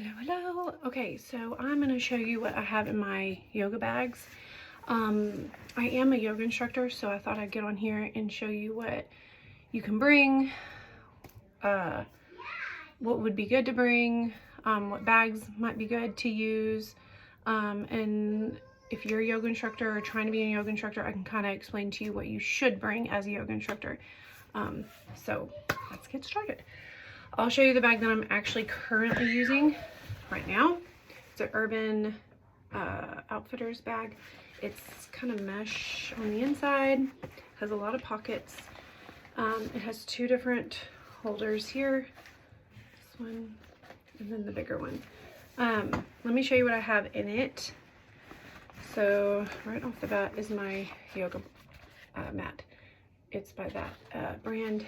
Hello, hello. Okay, so I'm going to show you what I have in my yoga bags. I am a yoga instructor, so I thought I'd get on here and show you what you can bring, what would be good to bring, what bags might be good to use, and if you're a yoga instructor or trying to be a yoga instructor, I can kind of explain to you what you should bring as a yoga instructor. So let's get started. I'll show you the bag that I'm actually currently using right now. It's an Urban Outfitters bag. It's kind of mesh on the inside, has a lot of pockets. It has two different holders here, this one and then the bigger one. Let me show you what I have in it. So right off the bat is my yoga mat. It's by that brand.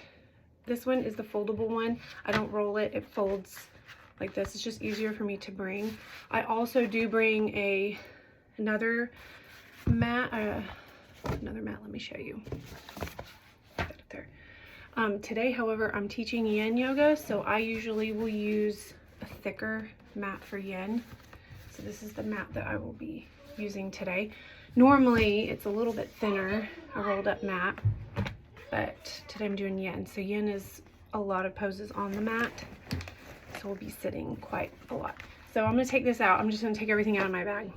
This one is the foldable one. I don't roll it, it folds like this. It's just easier for me to bring. I also do bring another mat. Let me show you. Got it there. Today, however, I'm teaching yin yoga, so I usually will use a thicker mat for yin. So this is the mat that I will be using today. Normally, it's a little bit thinner, a rolled up mat. But today I'm doing yin. So yin is a lot of poses on the mat. So we'll be sitting quite a lot. So I'm gonna take this out. I'm just gonna take everything out of my bag.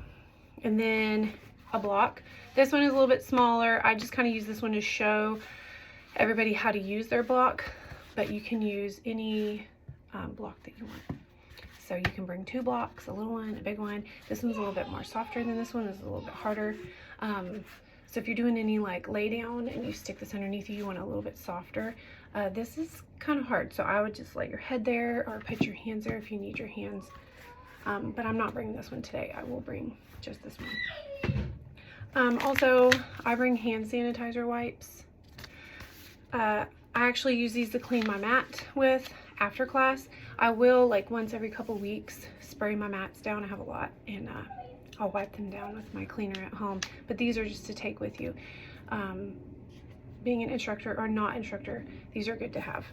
And then a block. This one is a little bit smaller. I just kind of use this one to show everybody how to use their block. But you can use any block that you want. So you can bring two blocks, a little one, a big one. This one's a little bit more softer than this one. It's a little bit harder. So if you're doing any like lay down and you stick this underneath you, you want it a little bit softer. This is kind of hard, so I would just lay your head there or put your hands there if you need your hands. But I'm not bringing this one today. I will bring just this one. Also, I bring hand sanitizer wipes. I actually use these to clean my mat with after class. I will, like once every couple weeks, spray my mats down. I have a lot, and I'll wipe them down with my cleaner at home, but these are just to take with you. Being an instructor or not instructor, these are good to have.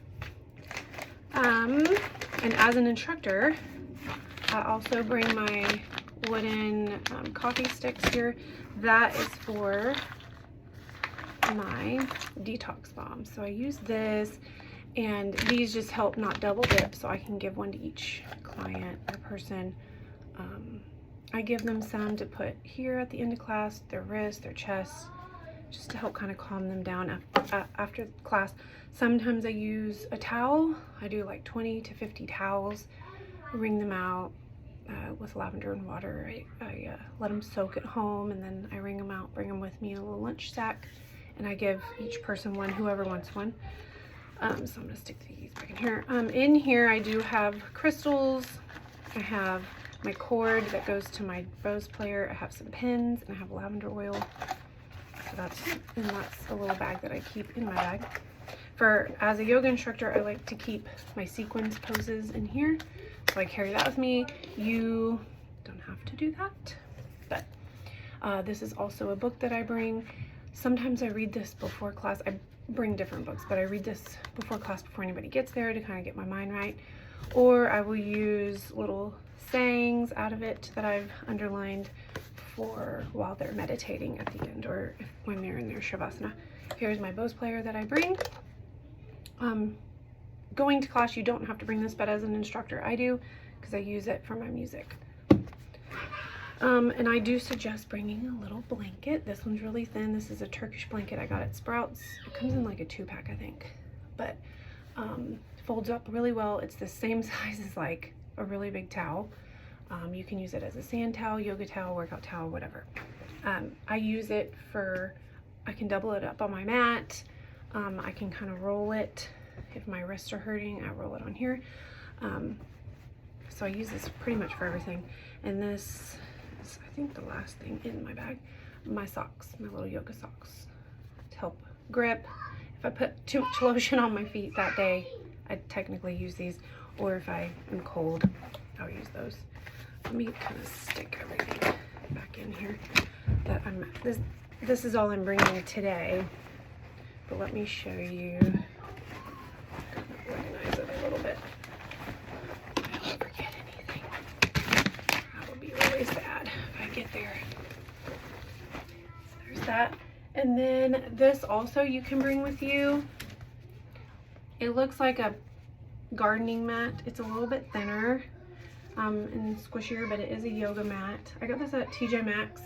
And as an instructor, I also bring my wooden coffee sticks here. That is for my detox bomb. So I use this, and these just help not double dip, so I can give one to each client or person. I give them some to put here at the end of class, their wrist, their chest, just to help kind of calm them down after class. Sometimes I use a towel. I do like 20 to 50 towels, wring them out with lavender and water. I let them soak at home, and then I wring them out, bring them with me in a little lunch sack, and I give each person one, whoever wants one. So I'm gonna stick these back in here. In here I do have crystals. I have my cord that goes to my Bose player. I have some pins, and I have lavender oil. So that's a little bag that I keep in my bag. As a yoga instructor, I like to keep my sequence poses in here. So I carry that with me. You don't have to do that, but this is also a book that I bring. Sometimes I read this before class. I bring different books, but I read this before class, before anybody gets there, to kind of get my mind right. Or I will use little sayings out of it that I've underlined for while they're meditating at the end, or when they're in their shavasana. Here's my Bose player that I bring. Going to class, you don't have to bring this, but as an instructor I do, because I use it for my music. And I do suggest bringing a little blanket. This one's really thin. This is a Turkish blanket I got at Sprouts. It comes in like a 2-pack, I think, but folds up really well. It's the same size as like a really big towel. You can use it as a sand towel, yoga towel, workout towel, whatever. I use it I can double it up on my mat. I can kind of roll it. If my wrists are hurting, I roll it on here. So I use this pretty much for everything. And this is, I think, the last thing in my bag. My socks, my little yoga socks, to help grip. If I put too much lotion on my feet that day, I technically use these. Or if I am cold, I'll use those. Let me kind of stick everything back in here. This is all I'm bringing today, but let me show you. Kind of organize it a little bit. I don't forget anything. that. And then this also you can bring with you. It looks like a gardening mat. It's a little bit thinner and squishier, but it is a yoga mat. I got this at TJ Maxx.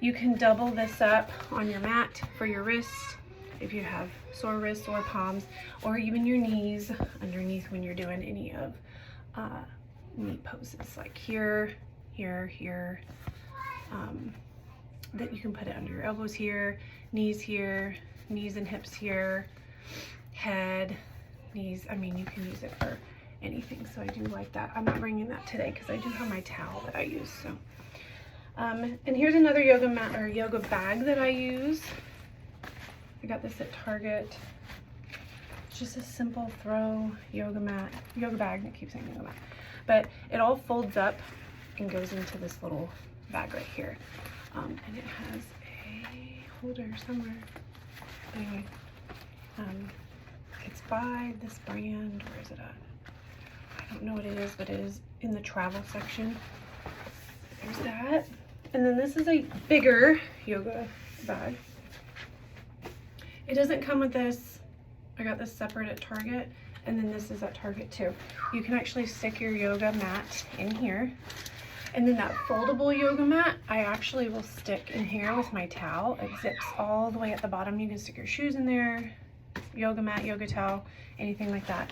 You can double this up on your mat for your wrists if you have sore wrists, sore palms, or even your knees underneath when you're doing any of knee poses, like here, here, here. That you can put it under your elbows here, knees and hips here, head, knees. I mean, you can use it for anything, so I do like that. I'm not bringing that today because I do have my towel that I use. So and here's another yoga mat or yoga bag that I use. I got this at Target. It's just a simple throw yoga bag. I keep saying yoga mat, but it all folds up and goes into this little bag right here. And it has a holder somewhere. Anyway, it's by this brand. Where is it at? I don't know what it is, but it is in the travel section. There's that. And then this is a bigger yoga bag. It doesn't come with this. I got this separate at Target, and then this is at Target too. You can actually stick your yoga mat in here. And then that foldable yoga mat, I actually will stick in here with my towel. It zips all the way at the bottom. You can stick your shoes in there, yoga mat, yoga towel, anything like that.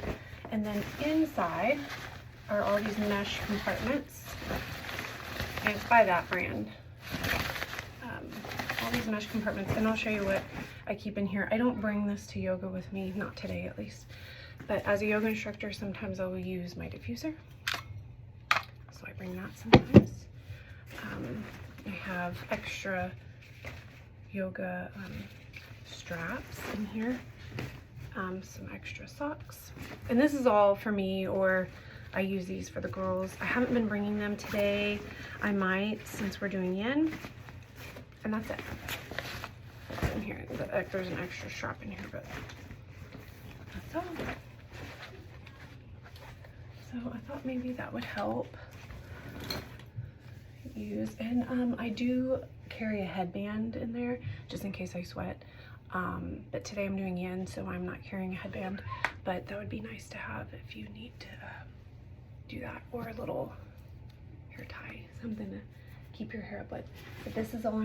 And then inside are all these mesh compartments. And it's by that brand. All these mesh compartments, and I'll show you what I keep in here. I don't bring this to yoga with me, not today at least. But as a yoga instructor, sometimes I will use my diffuser. So I bring that sometimes. I have extra yoga straps in here, some extra socks. And this is all for me, or I use these for the girls. I haven't been bringing them today. I might, since we're doing yin. And that's it. In here, there's an extra strap in here, but that's all. So I thought maybe that would help use. And I do carry a headband in there just in case I sweat. But today I'm doing yin, so I'm not carrying a headband. But that would be nice to have if you need to do that, or a little hair tie, something to keep your hair up with. But this is all I'm